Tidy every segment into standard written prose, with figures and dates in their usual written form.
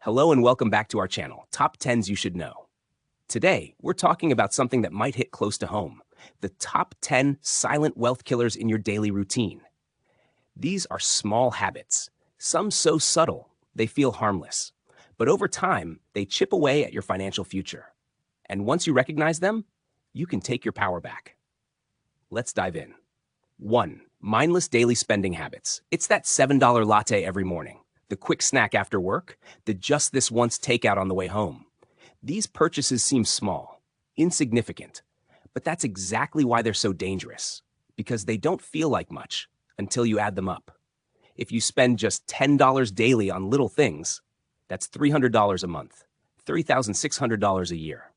Hello and welcome back to our channel, Top 10s You Should Know. Today, we're talking about something that might hit close to home, the top 10 silent wealth killers in your daily routine. These are small habits, some so subtle they feel harmless, but over time, they chip away at your financial future. And once you recognize them, you can take your power back. Let's dive in. 1. Mindless daily spending habits. It's that $7 latte every morning, the quick snack after work, the just this once takeout on the way home. These purchases seem small, insignificant, but that's exactly why they're so dangerous, because they don't feel like much until you add them up. If you spend just $10 daily on little things, that's $300 a month, $3,600 a year.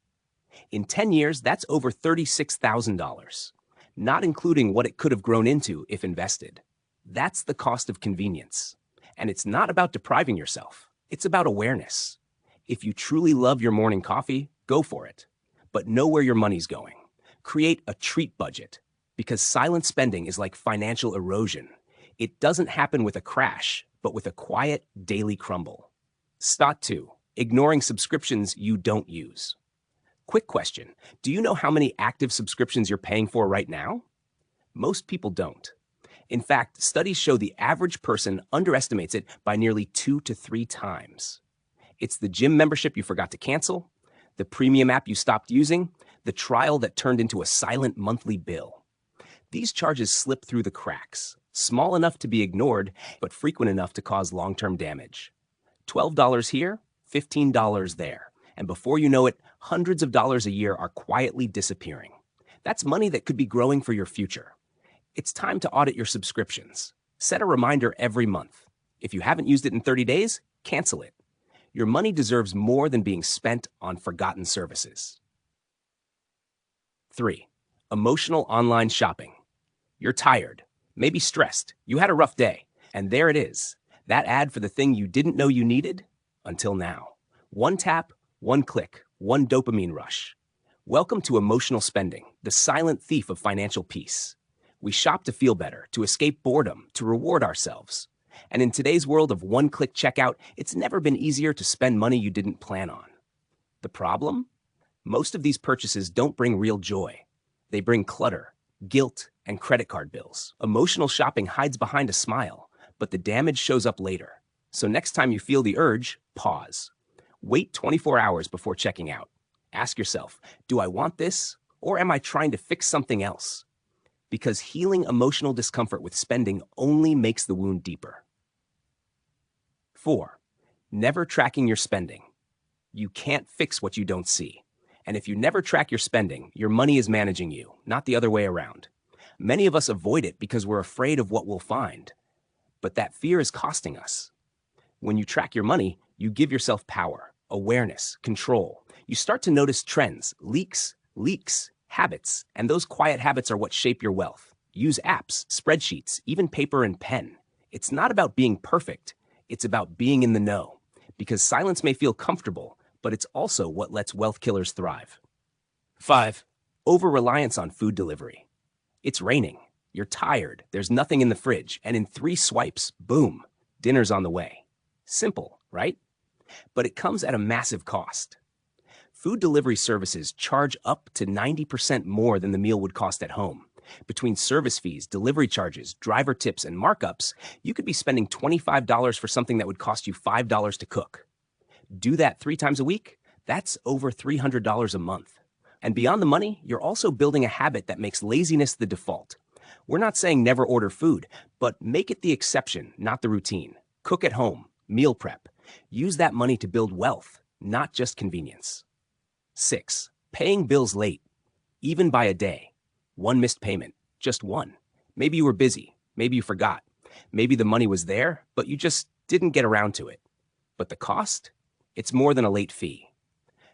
In 10 years, that's over $36,000, not including what it could have grown into if invested. That's the cost of convenience. And it's not about depriving yourself. It's about awareness. If you truly love your morning coffee, go for it. But know where your money's going. Create a treat budget, because silent spending is like financial erosion. It doesn't happen with a crash, but with a quiet, daily crumble. Step 2. Ignoring subscriptions you don't use. Quick question. Do you know how many active subscriptions you're paying for right now? Most people don't. In fact, studies show the average person underestimates it by nearly 2 to 3 times. It's the gym membership you forgot to cancel, the premium app you stopped using, the trial that turned into a silent monthly bill. These charges slip through the cracks, small enough to be ignored, but frequent enough to cause long-term damage. $12 here, $15 there, and before you know it, hundreds of dollars a year are quietly disappearing. That's money that could be growing for your future. It's time to audit your subscriptions. Set a reminder every month. If you haven't used it in 30 days, cancel it. Your money deserves more than being spent on forgotten services. 3. Emotional online shopping. You're tired, maybe stressed, you had a rough day, and there it is, that ad for the thing you didn't know you needed until now. One tap, one click, one dopamine rush. Welcome to emotional spending, the silent thief of financial peace. We shop to feel better, to escape boredom, to reward ourselves. And in today's world of one-click checkout, it's never been easier to spend money you didn't plan on. The problem? Most of these purchases don't bring real joy. They bring clutter, guilt, and credit card bills. Emotional shopping hides behind a smile, but the damage shows up later. So next time you feel the urge, pause. Wait 24 hours before checking out. Ask yourself, do I want this, or am I trying to fix something else? Because healing emotional discomfort with spending only makes the wound deeper. 4. Never tracking your spending. You can't fix what you don't see. And if you never track your spending, your money is managing you, not the other way around. Many of us avoid it because we're afraid of what we'll find. But that fear is costing us. When you track your money, you give yourself power, awareness, control. You start to notice trends, leaks, habits, and those quiet habits are what shape your wealth. Use apps, spreadsheets, even paper and pen. It's not about being perfect. It's about being in the know. Because silence may feel comfortable, but it's also what lets wealth killers thrive. 5. Over-reliance on food delivery. It's raining. You're tired. There's nothing in the fridge. And in 3 swipes, boom, dinner's on the way. Simple, right? But it comes at a massive cost. Food delivery services charge up to 90% more than the meal would cost at home. Between service fees, delivery charges, driver tips, and markups, you could be spending $25 for something that would cost you $5 to cook. Do that 3 times a week? That's over $300 a month. And beyond the money, you're also building a habit that makes laziness the default. We're not saying never order food, but make it the exception, not the routine. Cook at home, meal prep. Use that money to build wealth, not just convenience. 6. Paying bills late, even by a day. One missed payment, just one. Maybe you were busy, maybe you forgot. Maybe the money was there, but you just didn't get around to it. But the cost? It's more than a late fee.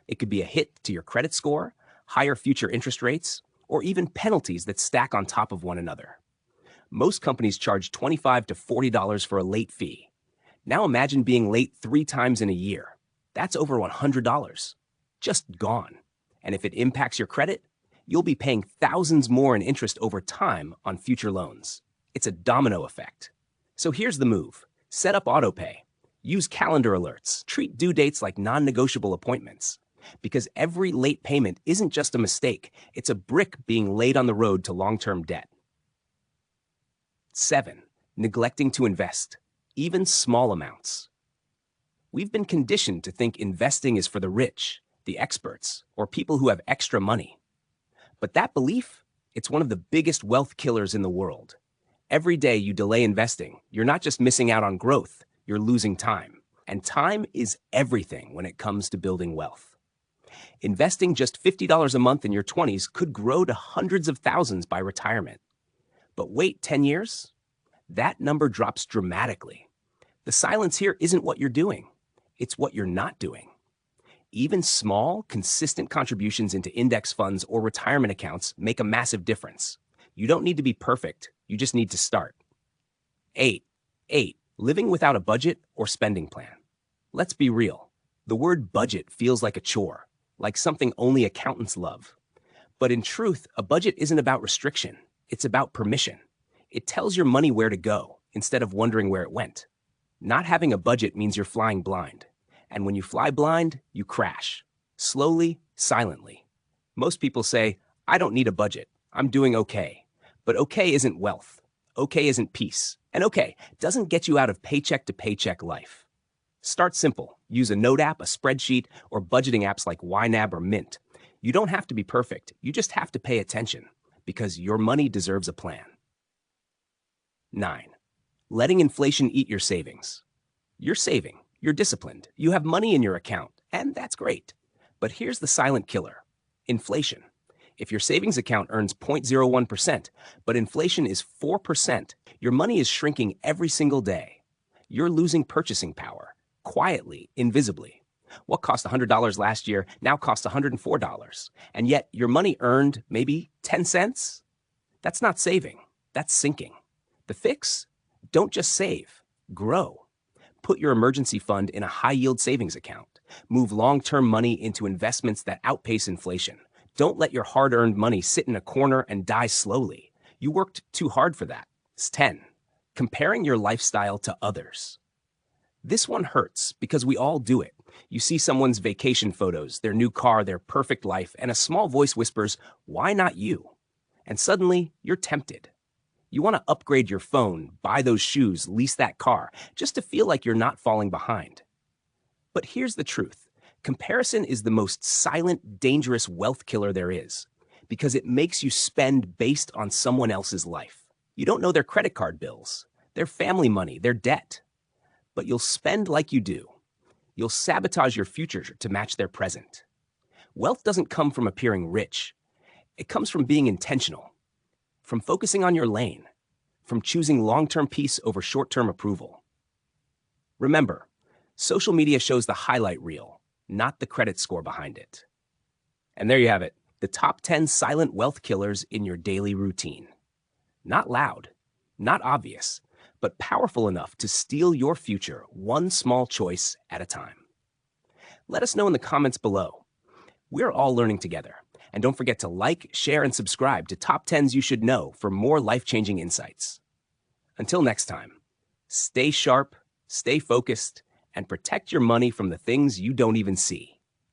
It could be a hit to your credit score, higher future interest rates, or even penalties that stack on top of one another. Most companies charge $25 to $40 for a late fee. Now imagine being late 3 times in a year. That's over $100. Just gone. And if it impacts your credit, you'll be paying thousands more in interest over time on future loans. It's a domino effect. So here's the move. Set up autopay. Use calendar alerts. Treat due dates like non-negotiable appointments. Because every late payment isn't just a mistake, it's a brick being laid on the road to long-term debt. 7. Neglecting to invest, even small amounts. We've been conditioned to think investing is for the rich, the experts, or people who have extra money. But that belief, it's one of the biggest wealth killers in the world. Every day you delay investing, you're not just missing out on growth, you're losing time. And time is everything when it comes to building wealth. Investing just $50 a month in your 20s could grow to hundreds of thousands by retirement. But wait 10 years? That number drops dramatically. The silence here isn't what you're doing, it's what you're not doing. Even small, consistent contributions into index funds or retirement accounts make a massive difference. You don't need to be perfect, you just need to start. 8. Living without a budget or spending plan. Let's be real. The word budget feels like a chore, like something only accountants love. But in truth, a budget isn't about restriction, it's about permission. It tells your money where to go instead of wondering where it went. Not having a budget means you're flying blind. And when you fly blind, you crash. Slowly, silently. Most people say, I don't need a budget. I'm doing okay. But okay isn't wealth. Okay isn't peace. And okay doesn't get you out of paycheck to paycheck life. Start simple. Use a note app, a spreadsheet, or budgeting apps like YNAB or Mint. You don't have to be perfect. You just have to pay attention because your money deserves a plan. 9. Letting inflation eat your savings. You're saving. You're disciplined. You have money in your account, and that's great. But here's the silent killer. Inflation. If your savings account earns 0.01%, but inflation is 4%, your money is shrinking every single day. You're losing purchasing power, quietly, invisibly. What cost $100 last year now costs $104, and yet your money earned maybe 10 cents? That's not saving, that's sinking. The fix? Don't just save, grow. Put your emergency fund in a high-yield savings account. Move long-term money into investments that outpace inflation. Don't let your hard-earned money sit in a corner and die slowly. You worked too hard for that. 10. Comparing your lifestyle to others. This one hurts because we all do it. You see someone's vacation photos, their new car, their perfect life, and a small voice whispers, "Why not you?" And suddenly, you're tempted. You want to upgrade your phone, buy those shoes, lease that car, just to feel like you're not falling behind. But here's the truth. Comparison is the most silent, dangerous wealth killer there is, because it makes you spend based on someone else's life. You don't know their credit card bills, their family money, their debt. But you'll spend like you do. You'll sabotage your future to match their present. Wealth doesn't come from appearing rich. It comes from being intentional, from focusing on your lane, from choosing long-term peace over short-term approval. Remember, social media shows the highlight reel, not the credit score behind it. And there you have it, the top 10 silent wealth killers in your daily routine. Not loud, not obvious, but powerful enough to steal your future one small choice at a time. Let us know in the comments below. We're all learning together. And don't forget to like, share, and subscribe to Top 10s You Should Know for more life-changing insights. Until next time, stay sharp, stay focused, and protect your money from the things you don't even see.